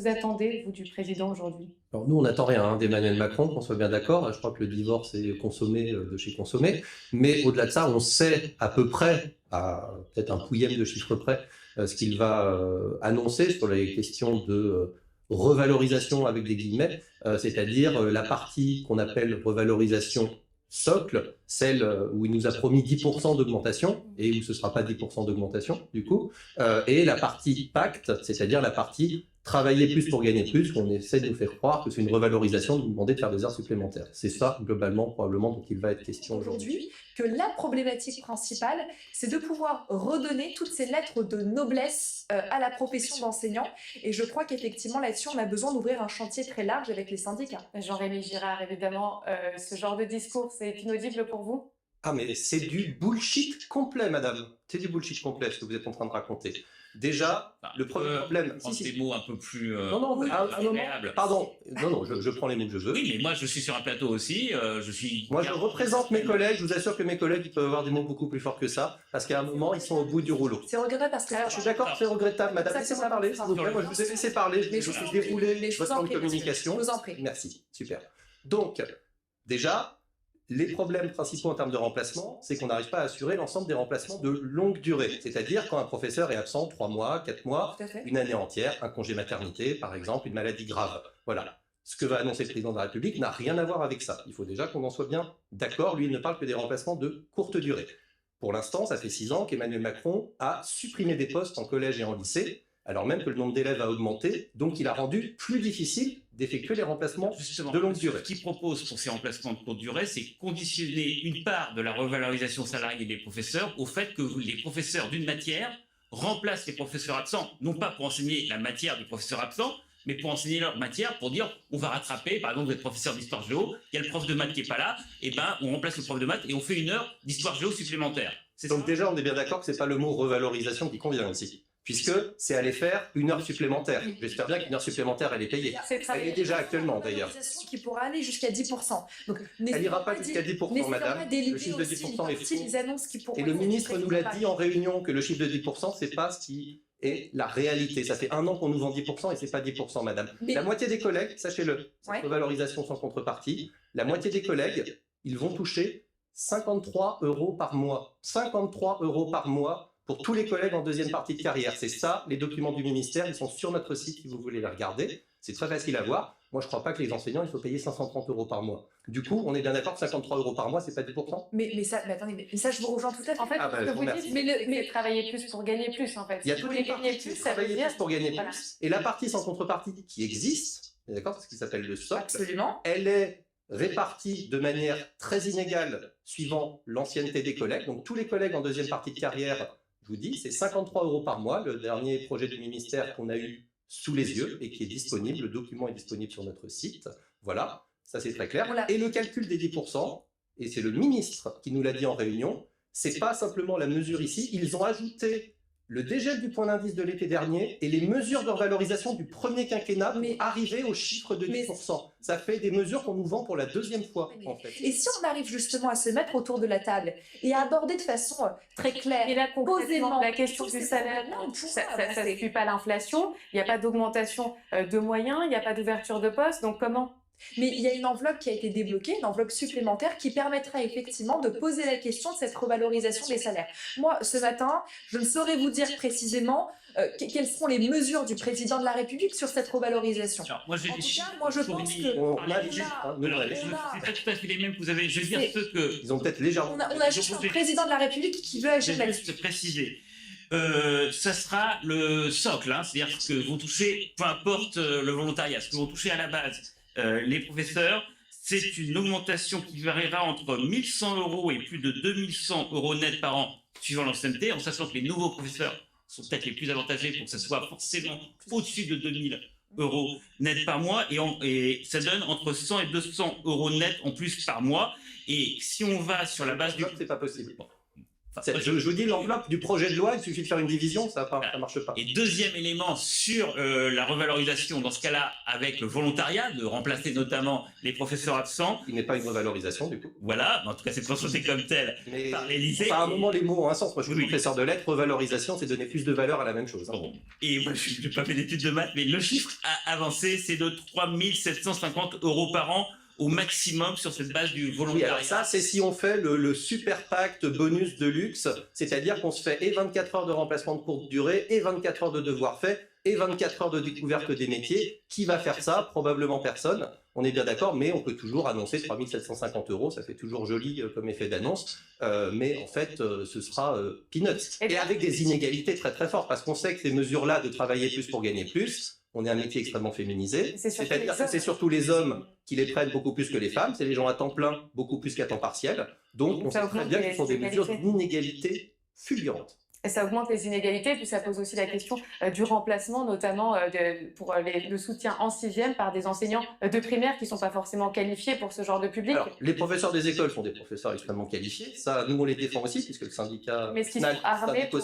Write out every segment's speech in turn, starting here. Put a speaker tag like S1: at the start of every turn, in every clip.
S1: vous attendez, vous, du président aujourd'hui?
S2: Alors nous, on n'attend rien hein, d'Emmanuel Macron, qu'on soit bien d'accord. Je crois que le divorce est consommé de chez consommé. Mais au-delà de ça, on sait à peu près, à peut-être un pouillème de chiffres près, ce qu'il va annoncer sur les questions de revalorisation avec des guillemets, c'est-à-dire la partie qu'on appelle revalorisation socle, celle où il nous a promis 10% d'augmentation et où ce ne sera pas 10% d'augmentation du coup, et la partie pacte, c'est-à-dire la partie travailler plus pour gagner plus, qu'on essaie de nous faire croire que c'est une revalorisation de nous demander de faire des heures supplémentaires. C'est ça, globalement, probablement, dont il va être question aujourd'hui.
S3: Que la problématique principale, c'est de pouvoir redonner toutes ces lettres de noblesse à la profession d'enseignant. Et je crois qu'effectivement, là-dessus, on a besoin d'ouvrir un chantier très large avec les syndicats.
S1: Jean-Rémy Girard, évidemment, ce genre de discours, c'est inaudible pour vous?
S2: Ah, mais c'est du bullshit complet, madame. C'est du bullshit complet, ce que vous êtes en train de raconter. Déjà, le premier problème...
S4: Prendre des mots un peu plus
S2: non, non,
S4: agréables.
S2: Pardon, non, je prends les mots que je veux.
S4: Oui, mais moi, je suis sur un plateau aussi, je suis...
S2: Moi, je représente mes collègues, je vous assure que mes collègues, ils peuvent avoir des mots beaucoup plus forts que ça, parce qu'à un moment, ils sont au bout du rouleau.
S3: C'est regrettable parce que...
S2: Je suis d'accord, c'est regrettable, madame. Laissez-moi parler, s'il vous plaît. Moi, je vous ai laissé parler, je vous ai déroulé votre plan de communication.
S3: Je vous en prie.
S2: Merci, super. Donc, déjà... Les problèmes principaux en termes de remplacement, c'est qu'on n'arrive pas à assurer l'ensemble des remplacements de longue durée. C'est-à-dire quand un professeur est absent 3 mois, 4 mois, une année entière, un congé maternité, par exemple, une maladie grave. Voilà. Ce que va annoncer le président de la République n'a rien à voir avec ça. Il faut déjà qu'on en soit bien d'accord. Lui, il ne parle que des remplacements de courte durée. Pour l'instant, ça fait 6 ans qu'Emmanuel Macron a supprimé des postes en collège et en lycée, alors même que le nombre d'élèves a augmenté, donc il a rendu plus difficile d'effectuer les remplacements de longue durée.
S4: Ce qu'il propose pour ces remplacements de courte durée, c'est conditionner une part de la revalorisation salariée des professeurs au fait que les professeurs d'une matière remplacent les professeurs absents, non pas pour enseigner la matière du professeur absent, mais pour enseigner leur matière, pour dire on va rattraper, par exemple vous êtes professeur d'histoire géo, il y a le prof de maths qui n'est pas là, et ben on remplace le prof de maths et on fait une heure d'histoire géo supplémentaire.
S2: Donc déjà on est bien d'accord que ce n'est pas le mot revalorisation qui convient ici, puisque c'est aller faire une heure supplémentaire. J'espère bien qu'une heure supplémentaire, elle est payée. Elle est déjà actuellement, d'ailleurs.
S3: Qui pourra aller jusqu'à 10%. Donc,
S2: elle n'ira pas jusqu'à 10%, madame. Le chiffre de 10% est faux. Et le ministre nous l'a dit en réunion que le chiffre de 10%, c'est pas ce qui est la réalité. Ça fait 1 an qu'on nous vend 10% et c'est pas 10%, madame. La moitié des collègues, sachez-le, cette revalorisation sans contrepartie, la moitié des collègues, ils vont toucher 53 € par mois. 53 € par mois pour tous les collègues en deuxième partie de carrière. C'est ça, les documents du ministère, ils sont sur notre site si vous voulez les regarder. C'est très facile à voir. Moi, je ne crois pas que les enseignants, il faut payer 530 € par mois. Du coup, on est bien d'accord que 53 € par mois, c'est pas 10%?
S3: Mais ça, je vous rejoins tout à fait.
S1: En fait, ce que vous dites, mais travailler plus pour gagner plus, en fait.
S2: Il y a toutes les parties qui travailler plus pour gagner plus. Et la partie sans contrepartie qui existe, d'accord, c'est ce qui s'appelle le socle.
S3: Absolument.
S2: Elle est répartie de manière très inégale suivant l'ancienneté des collègues. Donc, tous les collègues en deuxième partie de carrière, je vous dis, c'est 53 € par mois, le dernier projet du ministère qu'on a eu sous les yeux et qui est disponible. Le document est disponible sur notre site. Voilà, ça c'est très clair. Et le calcul des 10%, et c'est le ministre qui nous l'a dit en réunion, c'est pas simplement la mesure ici, ils ont ajouté le dégel du point d'indice de l'été dernier et les mesures de revalorisation du premier quinquennat pour arriver au chiffre de 10%. Ça fait des mesures qu'on nous vend pour la deuxième fois, en fait.
S3: Et si on arrive justement à se mettre autour de la table et à aborder de façon très claire,
S1: et là, concrètement, la question du salaire, ça ne suit pas l'inflation, il n'y a pas d'augmentation de moyens, il n'y a pas d'ouverture de poste, donc comment ?
S3: Mais il y a une enveloppe qui a été débloquée, une enveloppe supplémentaire qui permettra effectivement de poser la question de cette revalorisation des salaires. Moi, ce matin, je ne saurais vous dire précisément quelles seront les mesures du président de la République sur cette revalorisation.
S4: Alors, moi, j'ai des chiffres.
S3: Moi, je pense que...
S4: C'est pas tout à fait les mêmes que vous avez. Je veux dire ceux que...
S2: Ils ont peut-être légèrement...
S3: On a juste un président de la République qui veut agir là-dessus.
S4: Je vais juste préciser. Ça sera le socle, hein, c'est-à-dire ce que vont toucher, peu importe le volontariat, ce que vont toucher à la base les professeurs, c'est une augmentation qui variera entre 1 100 € et plus de 2 100 € net par an, suivant l'ancienneté, en sachant que les nouveaux professeurs sont peut-être les plus avantagés pour que ça soit forcément au-dessus de 2 000 € net par mois, et ça donne entre 100 et 200 € net en plus par mois. Et si on va sur la base du...
S2: C'est pas possible. Je vous dis, l'enveloppe du projet de loi, il suffit de faire une division, ça marche pas.
S4: Et deuxième élément sur la revalorisation, dans ce cas-là, avec le volontariat, de remplacer notamment les professeurs absents.
S2: Il n'est pas une revalorisation, du coup.
S4: Voilà, en tout cas, c'est pensé comme tel
S2: Mais
S4: par les lycées.
S2: à un moment, les mots ont un sens. Moi, je suis
S4: Oui.
S2: professeur de lettres. Revalorisation, c'est donner plus de valeur à la même chose.
S4: Bon. Et moi, je n'ai pas fait d'études de maths, mais le chiffre avancé, c'est de 3 750 € par an au maximum sur cette base du
S2: Oui,
S4: volontariat.
S2: alors ça, c'est si on fait le super pacte bonus de luxe, c'est-à-dire qu'on se fait et 24 heures de remplacement de courte durée, et 24 heures de devoirs faits, et 24 heures de découverte des métiers. Qui va faire ça? Probablement personne. On est bien d'accord, mais on peut toujours annoncer 3 750 €. Ça fait toujours joli comme effet d'annonce. Mais en fait, ce sera peanuts. Et avec des inégalités très très fortes, parce qu'on sait que ces mesures-là de travailler plus pour gagner plus, on est un métier extrêmement féminisé. C'est-à-dire que c'est surtout les hommes qui les prennent beaucoup plus que les femmes. C'est les gens à temps plein beaucoup plus qu'à temps partiel. Donc, on sait très bien qu'ils font des mesures d'inégalité fulgurantes.
S1: Et ça augmente les inégalités, puis ça pose aussi la question du remplacement, notamment pour le soutien en 6e par des enseignants de primaire qui ne sont pas forcément qualifiés pour ce genre de public.
S2: Alors, les professeurs des écoles sont des professeurs extrêmement qualifiés. Ça, nous, on les défend aussi, puisque le syndicat
S1: Mais ce qu'ils sont armés pour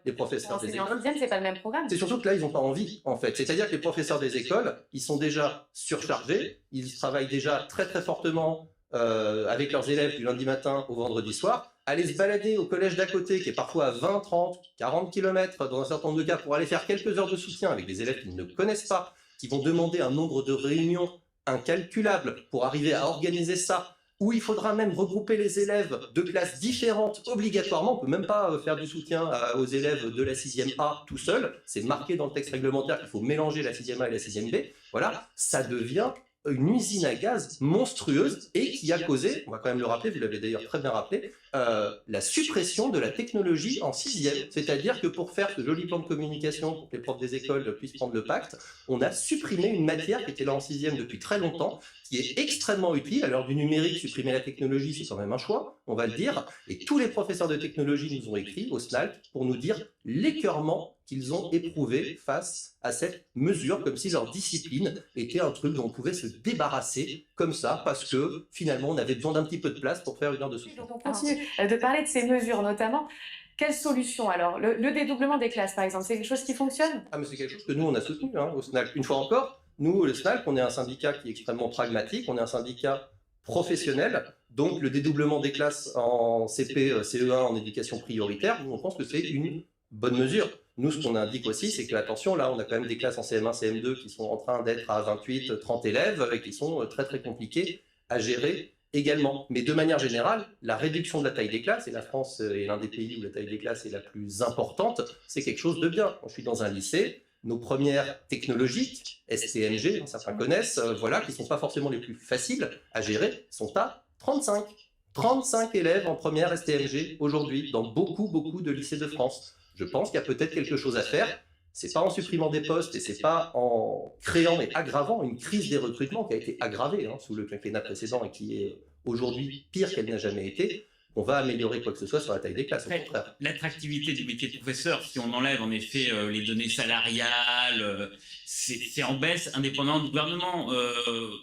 S2: les professeurs des
S1: enseigner en
S2: écoles.
S1: 6e, c'est pas le même programme.
S2: C'est surtout que là, ils n'ont pas envie, en fait. C'est-à-dire que les professeurs des écoles, ils sont déjà surchargés. Ils travaillent déjà très, très fortement avec leurs élèves du lundi matin au vendredi soir. Aller se balader au collège d'à côté, qui est parfois à 20, 30, 40 km dans un certain nombre de cas, pour aller faire quelques heures de soutien avec des élèves qu'ils ne connaissent pas, qui vont demander un nombre de réunions incalculable pour arriver à organiser ça, où il faudra même regrouper les élèves de classes différentes obligatoirement. On ne peut même pas faire du soutien aux élèves de la 6e A tout seul. C'est marqué dans le texte réglementaire qu'il faut mélanger la 6e A et la 6e B. Voilà, ça devient une usine à gaz monstrueuse et qui a causé, on va quand même le rappeler, vous l'avez d'ailleurs très bien rappelé, la suppression de la technologie en 6e. C'est-à-dire que pour faire ce joli plan de communication, pour que les profs des écoles puissent prendre le pacte, on a supprimé une matière qui était là en 6e depuis très longtemps, qui est extrêmement utile. À l'heure du numérique, supprimer la technologie, c'est quand même un choix, on va le dire. Et tous les professeurs de technologie nous ont écrit au SNALC pour nous dire l'écœurement qu'ils ont éprouvé face à cette mesure, comme si leur discipline était un truc dont on pouvait se débarrasser comme ça, parce que finalement on avait besoin d'un petit peu de place pour faire une heure de soutien.
S1: Donc on continue de parler de ces mesures, notamment. Quelle solution alors? Le dédoublement des classes, par exemple, c'est quelque chose qui fonctionne?
S2: Ah, mais c'est quelque chose que nous on a soutenu au SNALC. Une fois encore, nous, le SNALC, on est un syndicat qui est extrêmement pragmatique, on est un syndicat professionnel, donc le dédoublement des classes en CP, CE1, en éducation prioritaire, nous on pense que c'est une bonne mesure. Nous, ce qu'on indique aussi, c'est que, attention, là, on a quand même des classes en CM1, CM2 qui sont en train d'être à 28, 30 élèves et qui sont très, très compliquées à gérer également. Mais de manière générale, la réduction de la taille des classes, et la France est l'un des pays où la taille des classes est la plus importante, c'est quelque chose de bien. Quand je suis dans un lycée, nos premières technologiques, STMG, certains connaissent, voilà, qui ne sont pas forcément les plus faciles à gérer, sont à 35. 35 élèves en première STMG aujourd'hui, dans beaucoup de lycées de France. Je pense qu'il y a peut-être quelque chose à faire. C'est pas en supprimant des postes et c'est pas en créant et aggravant une crise des recrutements qui a été aggravée sous le quinquennat précédent et qui est aujourd'hui pire qu'elle n'a jamais été. On va améliorer quoi que ce soit sur la taille des classes, au contraire.
S4: L'attractivité du métier de professeur, si on enlève en effet les données salariales, c'est en baisse indépendamment du gouvernement.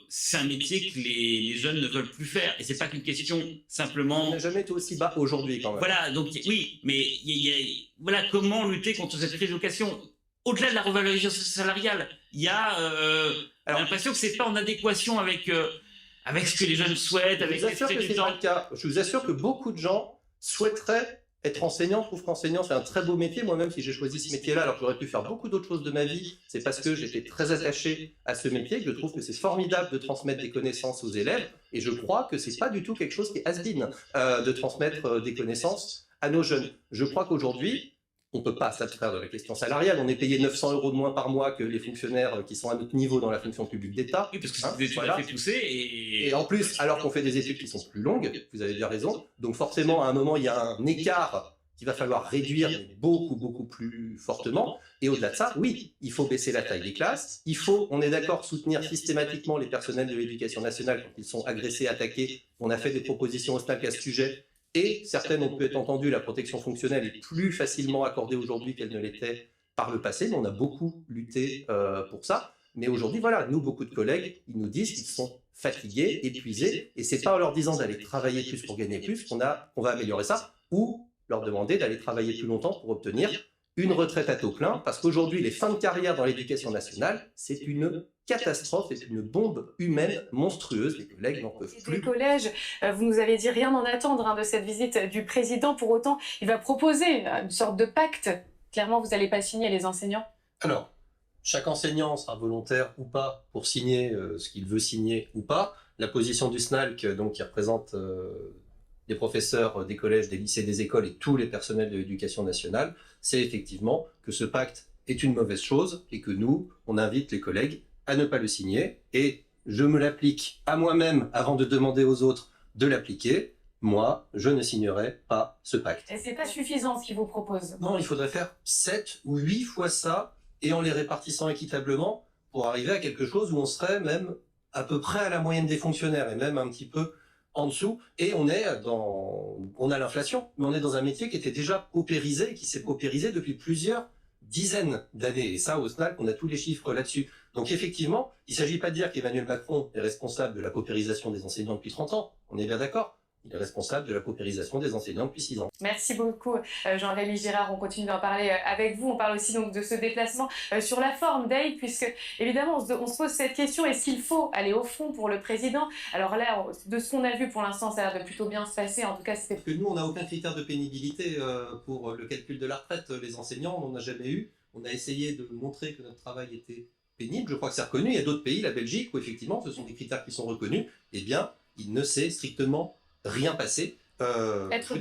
S4: C'est un métier que les jeunes ne veulent plus faire. Et c'est pas qu'une question simplement...
S2: On n'a jamais été aussi bas aujourd'hui quand même.
S4: Voilà, donc oui, mais voilà comment lutter contre cette crise de vocation. Au-delà de la revalorisation salariale, il y a l'impression que c'est pas en adéquation avec ce que les jeunes souhaitent, avec l'esprit du temps.
S2: Je vous assure que beaucoup de gens souhaiteraient être enseignant, trouvent qu'enseignant c'est un très beau métier. Moi-même, si j'ai choisi ce métier-là, alors que j'aurais pu faire beaucoup d'autres choses de ma vie, c'est parce que j'étais très attaché à ce métier, que je trouve que c'est formidable de transmettre des connaissances aux élèves, et je crois que c'est pas du tout quelque chose qui est has-been de transmettre des connaissances à nos jeunes. Je crois qu'aujourd'hui, on ne peut pas s'abstraire de la question salariale. On est payé 900 € de moins par mois que les fonctionnaires qui sont à notre niveau dans la fonction publique d'État.
S4: Oui, parce que c'est des études assez poussées.
S2: Et en plus, alors qu'on fait des études qui sont plus longues, vous avez bien raison, donc forcément, à un moment, il y a un écart qu'il va falloir réduire beaucoup plus fortement. Et au-delà de ça, oui, il faut baisser la taille des classes. Il faut, on est d'accord, soutenir systématiquement les personnels de l'éducation nationale quand ils sont agressés, attaqués. On a fait des propositions au SNALC à ce sujet. Et certaines ont pu être entendues, la protection fonctionnelle est plus facilement accordée aujourd'hui qu'elle ne l'était par le passé, mais on a beaucoup lutté pour ça. Mais aujourd'hui, voilà, nous, beaucoup de collègues, ils nous disent qu'ils sont fatigués, épuisés, et c'est pas en leur disant d'aller travailler plus pour gagner plus qu'on va améliorer ça, ou leur demander d'aller travailler plus longtemps pour obtenir une retraite à taux plein, parce qu'aujourd'hui, les fins de carrière dans l'éducation nationale, c'est une catastrophe, c'est une bombe humaine monstrueuse. Les collègues n'en peuvent
S1: Des
S2: plus.
S1: collèges, vous nous avez dit rien d'en attendre de cette visite du président. Pour autant, il va proposer une sorte de pacte. Clairement, vous n'allez pas signer, les enseignants.
S2: Alors, chaque enseignant sera volontaire ou pas pour signer ce qu'il veut signer ou pas. La position du SNALC, donc, qui représente les professeurs des collèges, des lycées, des écoles et tous les personnels de l'éducation nationale, c'est effectivement que ce pacte est une mauvaise chose et que nous, on invite les collègues à ne pas le signer. Et je me l'applique à moi-même avant de demander aux autres de l'appliquer. Moi, je ne signerai pas ce pacte.
S1: Et c'est pas suffisant ce qu'il vous propose.
S2: Non, il faudrait faire 7 ou 8 fois ça et en les répartissant équitablement pour arriver à quelque chose où on serait même à peu près à la moyenne des fonctionnaires et même un petit peu en dessous. Et on a l'inflation, mais on est dans un métier qui était déjà paupérisé, qui s'est paupérisé depuis plusieurs dizaines d'années. Et ça, au SNALC, on a tous les chiffres là-dessus. Donc effectivement, il ne s'agit pas de dire qu'Emmanuel Macron est responsable de la paupérisation des enseignants depuis 30 ans. On est bien d'accord. Il est responsable de la paupérisation des enseignants depuis 6 ans.
S1: Merci beaucoup, Jean-Rémy Girard. On continue d'en parler avec vous. On parle aussi donc de ce déplacement sur la forme, Dave, puisque évidemment on se pose cette question, est-ce qu'il faut aller au front pour le président? Alors là, de ce qu'on a vu pour l'instant, ça a l'air de plutôt bien se passer. En tout cas, c'est...
S2: Parce que nous, on n'a aucun critère de pénibilité pour le calcul de la retraite. Les enseignants, on n'en a jamais eu. On a essayé de montrer que notre travail était pénible. Je crois que c'est reconnu. Il y a d'autres pays, la Belgique, où effectivement, ce sont des critères qui sont reconnus. Eh bien, il ne s'est strictement rien passé.
S1: Être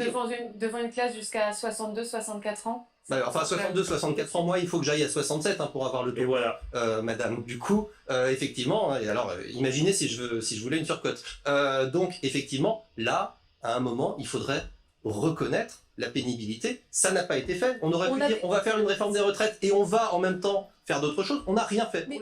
S1: devant une classe jusqu'à 62-64 ans?
S2: Bah, enfin, 62-64 ans, moi, il faut que j'aille à 67 pour avoir le taux,
S4: Et voilà.
S2: madame. Du coup, effectivement, et alors, imaginez si je voulais une surcote. Donc, effectivement, là, à un moment, il faudrait reconnaître la pénibilité. Ça n'a pas été fait. On aurait pu dire, on va faire une réforme des retraites et on va en même temps faire d'autres choses. On n'a rien fait.
S3: Mais